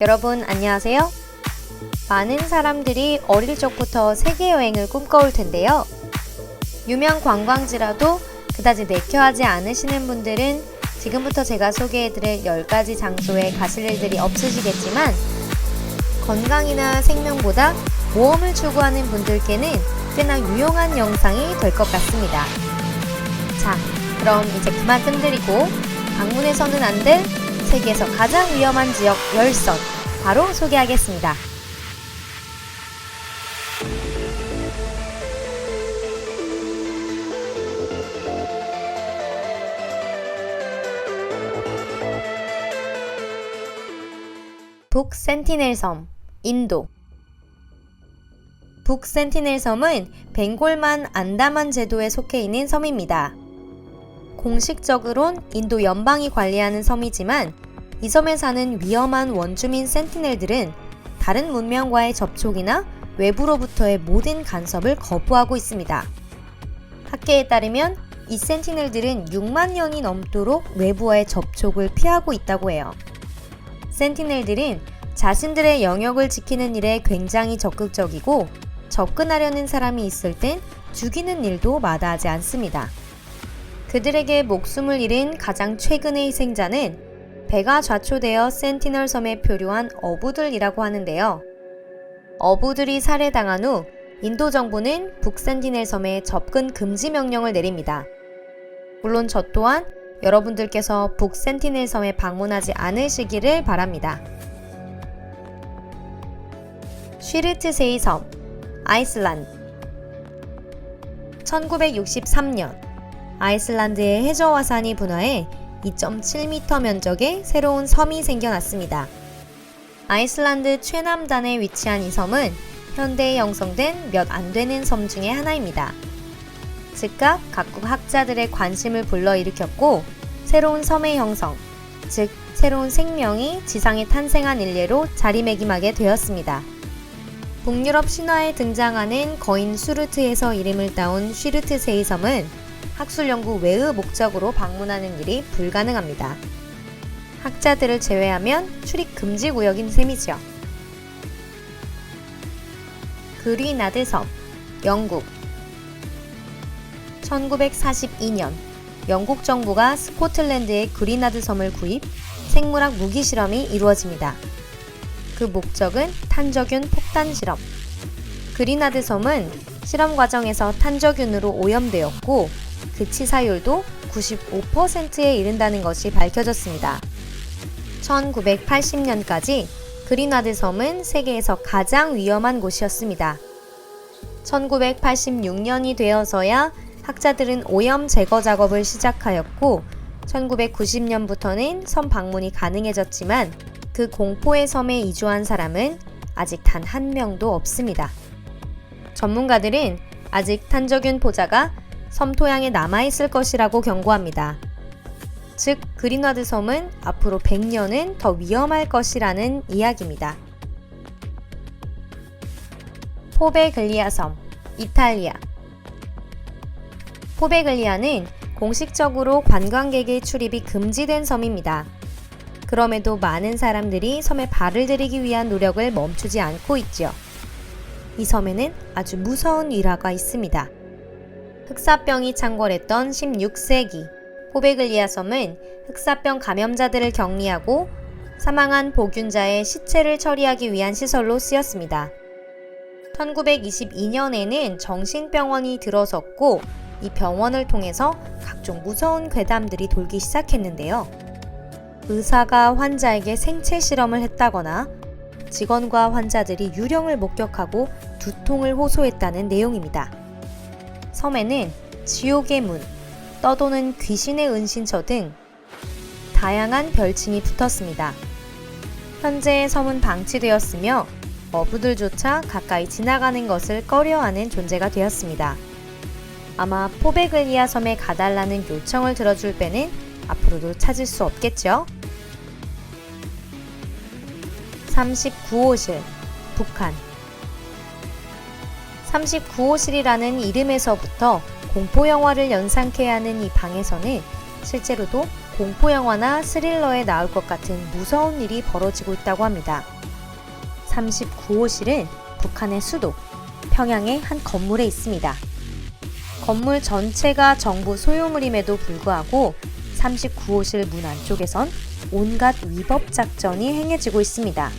여러분 안녕하세요. 많은 사람들이 어릴 적부터 세계 여행을 꿈꿔올 텐데요. 유명 관광지라도 그다지 내켜하지 않으시는 분들은 지금부터 제가 소개해드릴 10가지 장소에 가실 일들이 없으시겠지만 건강이나 생명보다 모험을 추구하는 분들께는 꽤나 유용한 영상이 될 것 같습니다. 자, 그럼 이제 그만 뜸들이고 방문해서는 안 될 세계에서 가장 위험한 지역 10선 바로 소개하겠습니다. 북센티넬 섬, 인도. 북센티넬 섬은 벵골만 안다만 제도에 속해 있는 섬입니다. 공식적으론 인도 연방이 관리하는 섬이지만 이 섬에 사는 위험한 원주민 센티넬들은 다른 문명과의 접촉이나 외부로부터의 모든 간섭을 거부하고 있습니다. 학계에 따르면 이 센티넬들은 6만 년이 넘도록 외부와의 접촉을 피하고 있다고 해요. 센티넬들은 자신들의 영역을 지키는 일에 굉장히 적극적이고 접근하려는 사람이 있을 땐 죽이는 일도 마다하지 않습니다. 그들에게 목숨을 잃은 가장 최근의 희생자는 배가 좌초되어 센티넬 섬에 표류한 어부들이라고 하는데요. 어부들이 살해당한 후 인도 정부는 북센티넬 섬에 접근 금지 명령을 내립니다. 물론 저 또한 여러분들께서 북센티넬 섬에 방문하지 않으시기를 바랍니다. 쉬르트세이 섬, 아이슬란드. 1963년 아이슬란드의 해저화산이 분화해 2.7m 면적의 새로운 섬이 생겨났습니다. 아이슬란드 최남단에 위치한 이 섬은 현대에 형성된 몇 안 되는 섬 중에 하나입니다. 즉각 각국 학자들의 관심을 불러일으켰고 새로운 섬의 형성, 즉 새로운 생명이 지상에 탄생한 일례로 자리매김하게 되었습니다. 북유럽 신화에 등장하는 거인 수르트에서 이름을 따온 쉬르트세이 섬은 학술 연구 외의 목적으로 방문하는 일이 불가능합니다. 학자들을 제외하면 출입 금지 구역인 셈이죠. 그리나드 섬, 영국. 1942년 영국 정부가 스코틀랜드의 그리나드 섬을 구입, 생물학 무기 실험이 이루어집니다. 그 목적은 탄저균 폭탄 실험. 그리나드 섬은 실험 과정에서 탄저균으로 오염되었고 그 치사율도 95%에 이른다는 것이 밝혀졌습니다. 1980년까지 그리나드 섬은 세계에서 가장 위험한 곳이었습니다. 1986년이 되어서야 학자들은 오염 제거 작업을 시작하였고 1990년부터는 섬 방문이 가능해졌지만 그 공포의 섬에 이주한 사람은 아직 단 한 명도 없습니다. 전문가들은 아직 탄저균 포자가 섬 토양에 남아있을 것이라고 경고합니다. 즉, 그리나드 섬은 앞으로 100년은 더 위험할 것이라는 이야기입니다. 포베글리아 섬, 이탈리아. 포베글리아는 공식적으로 관광객의 출입이 금지된 섬입니다. 그럼에도 많은 사람들이 섬에 발을 들이기 위한 노력을 멈추지 않고 있죠. 이 섬에는 아주 무서운 일화가 있습니다. 흑사병이 창궐했던 16세기 포베글리아 섬은 흑사병 감염자들을 격리하고 사망한 복균자의 시체를 처리하기 위한 시설로 쓰였습니다. 1922년에는 정신병원이 들어섰고 이 병원을 통해서 각종 무서운 괴담들이 돌기 시작했는데요. 의사가 환자에게 생체 실험을 했다거나 직원과 환자들이 유령을 목격하고 두통을 호소했다는 내용입니다. 섬에는 지옥의 문, 떠도는 귀신의 은신처 등 다양한 별칭이 붙었습니다. 현재 섬은 방치되었으며 어부들조차 가까이 지나가는 것을 꺼려하는 존재가 되었습니다. 아마 포베글리아 섬에 가달라는 요청을 들어줄 배는 앞으로도 찾을 수 없겠죠? 39호실, 북한. 39호실이라는 이름에서부터 공포영화를 연상케 하는 이 방에서는 실제로도 공포영화나 스릴러에 나올 것 같은 무서운 일이 벌어지고 있다고 합니다. 39호실은 북한의 수도, 평양의 한 건물에 있습니다. 건물 전체가 정부 소유물임에도 불구하고 39호실 문 안쪽에선 온갖 위법 작전이 행해지고 있습니다.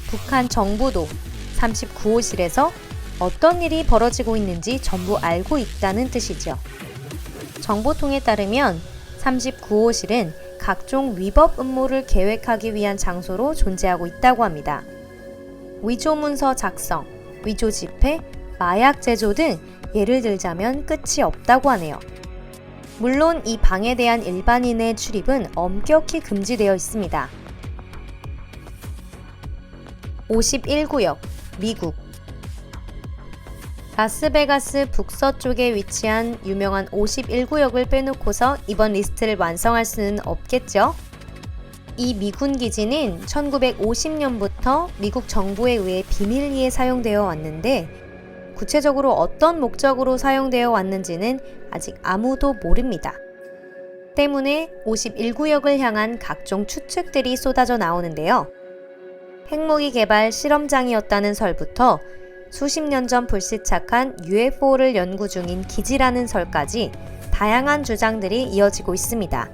북한 정부도 39호실에서 어떤 일이 벌어지고 있는지 전부 알고 있다는 뜻이죠. 정보통에 따르면 39호실은 각종 위법 음모를 계획하기 위한 장소로 존재하고 있다고 합니다. 위조 문서 작성, 위조 지폐, 마약 제조 등 예를 들자면 끝이 없다고 하네요. 물론 이 방에 대한 일반인의 출입은 엄격히 금지되어 있습니다. 51구역, 미국. 라스베가스 북서쪽에 위치한 유명한 51구역을 빼놓고서 이번 리스트를 완성할 수는 없겠죠? 이 미군 기지는 1950년부터 미국 정부에 의해 비밀리에 사용되어 왔는데 구체적으로 어떤 목적으로 사용되어 왔는지는 아직 아무도 모릅니다. 때문에 51구역을 향한 각종 추측들이 쏟아져 나오는데요. 핵무기 개발 실험장이었다는 설부터 수십 년 전 불시착한 UFO를 연구 중인 기지라는 설까지 다양한 주장들이 이어지고 있습니다.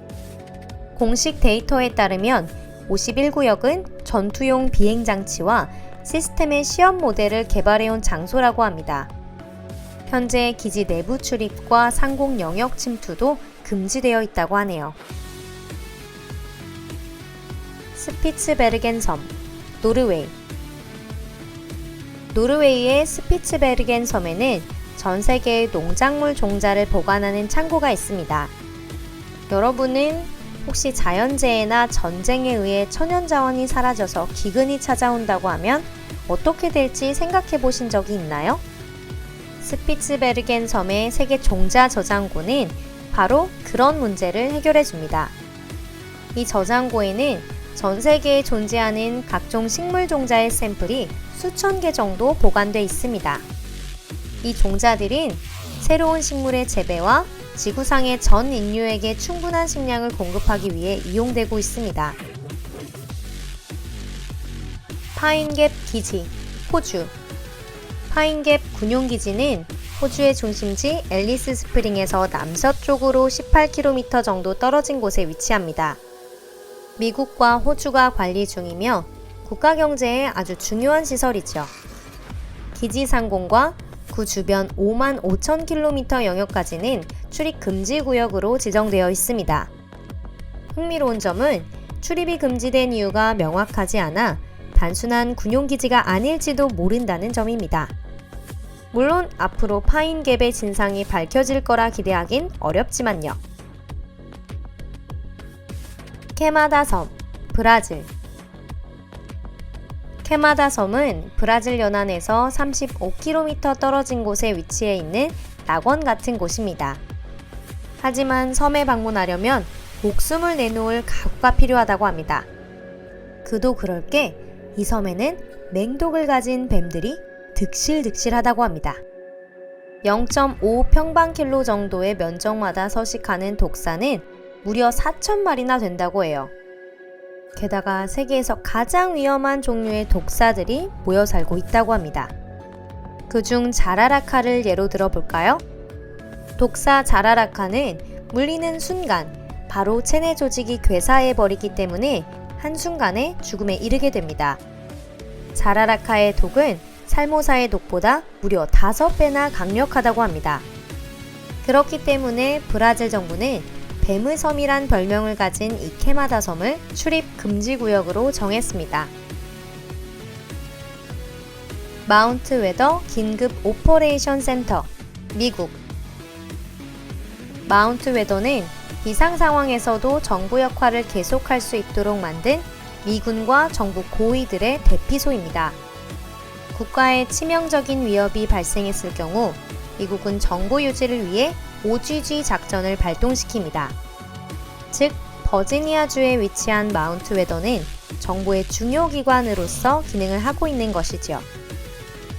공식 데이터에 따르면 51구역은 전투용 비행장치와 시스템의 시험 모델을 개발해온 장소라고 합니다. 현재 기지 내부 출입과 상공 영역 침투도 금지되어 있다고 하네요. 스피츠베르겐 섬, 노르웨이. 노르웨이의 스피츠베르겐 섬에는 전 세계의 농작물 종자를 보관하는 창고가 있습니다. 여러분은 혹시 자연재해나 전쟁에 의해 천연자원이 사라져서 기근이 찾아온다고 하면 어떻게 될지 생각해 보신 적이 있나요? 스피츠베르겐 섬의 세계 종자 저장고는 바로 그런 문제를 해결해 줍니다. 이 저장고에는 전 세계에 존재하는 각종 식물 종자의 샘플이 수천 개 정도 보관돼 있습니다. 이 종자들은 새로운 식물의 재배와 지구상의 전 인류에게 충분한 식량을 공급하기 위해 이용되고 있습니다. 파인갭 기지, 호주. 파인갭 군용기지는 호주의 중심지 앨리스 스프링에서 남서쪽으로 18km 정도 떨어진 곳에 위치합니다. 미국과 호주가 관리 중이며 국가 경제에 아주 중요한 시설이죠. 기지 상공과 그 주변 5만 5천 km 영역까지는 출입 금지 구역으로 지정되어 있습니다. 흥미로운 점은 출입이 금지된 이유가 명확하지 않아 단순한 군용기지가 아닐지도 모른다는 점입니다. 물론 앞으로 파인갭의 진상이 밝혀질 거라 기대하긴 어렵지만요. 케마다 섬, 브라질. 케마다 섬은 브라질 연안에서 35km 떨어진 곳에 위치해 있는 낙원 같은 곳입니다. 하지만 섬에 방문하려면 목숨을 내놓을 각오가 필요하다고 합니다. 그도 그럴 게 이 섬에는 맹독을 가진 뱀들이 득실득실하다고 합니다. 0.5평방킬로 정도의 면적마다 서식하는 독사는 무려 4,000마리나 된다고 해요. 게다가 세계에서 가장 위험한 종류의 독사들이 모여 살고 있다고 합니다. 그중 자라라카를 예로 들어볼까요? 독사 자라라카는 물리는 순간 바로 체내 조직이 괴사해버리기 때문에 한순간에 죽음에 이르게 됩니다. 자라라카의 독은 살모사의 독보다 무려 5배나 강력하다고 합니다. 그렇기 때문에 브라질 정부는 뱀의 섬이란 별명을 가진 이 케마다 섬을 출입 금지 구역으로 정했습니다. 마운트 웨더 긴급 오퍼레이션 센터, 미국. 마운트 웨더는 비상 상황에서도 정부 역할을 계속할 수 있도록 만든 미군과 정부 고위들의 대피소입니다. 국가에 치명적인 위협이 발생했을 경우 미국은 정부 유지를 위해 OGG 작전을 발동시킵니다. 즉, 버지니아주에 위치한 마운트 웨더는 정부의 중요 기관으로서 기능을 하고 있는 것이죠.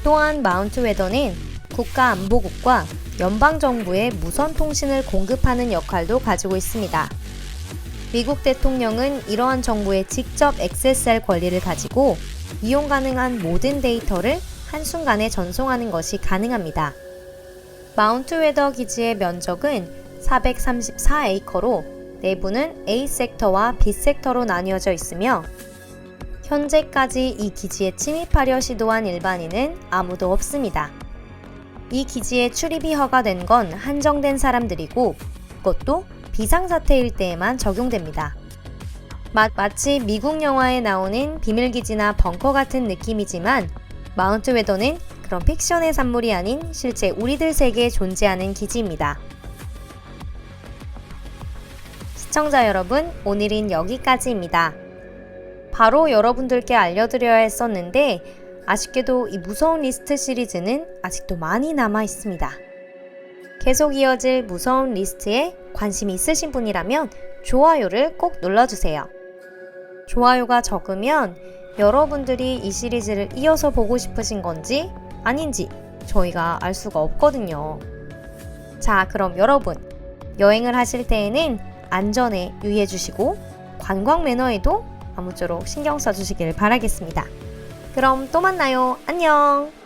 또한 마운트 웨더는 국가안보국과 연방정부에 무선 통신을 공급하는 역할도 가지고 있습니다. 미국 대통령은 이러한 정보에 직접 액세스할 권리를 가지고 이용 가능한 모든 데이터를 한순간에 전송하는 것이 가능합니다. 마운트 웨더 기지의 면적은 434에이커로 내부는 A 섹터와 B 섹터로 나뉘어져 있으며 현재까지 이 기지에 침입하려 시도한 일반인은 아무도 없습니다. 이 기지에 출입이 허가된 건 한정된 사람들이고 그것도 비상사태일 때에만 적용됩니다. 마치 미국 영화에 나오는 비밀기지나 벙커 같은 느낌이지만 마운트 웨더는 그런 픽션의 산물이 아닌 실제 우리들 세계에 존재하는 기지입니다. 시청자 여러분, 오늘은 여기까지입니다. 바로 여러분들께 알려드려야 했었는데 아쉽게도 이 무서운 리스트 시리즈는 아직도 많이 남아 있습니다. 계속 이어질 무서운 리스트에 관심이 있으신 분이라면 좋아요를 꼭 눌러주세요. 좋아요가 적으면 여러분들이 이 시리즈를 이어서 보고 싶으신 건지 아닌지 저희가 알 수가 없거든요. 자, 그럼 여러분, 여행을 하실 때에는 안전에 유의해 주시고 관광 매너에도 아무쪼록 신경 써주시길 바라겠습니다. 그럼 또 만나요. 안녕!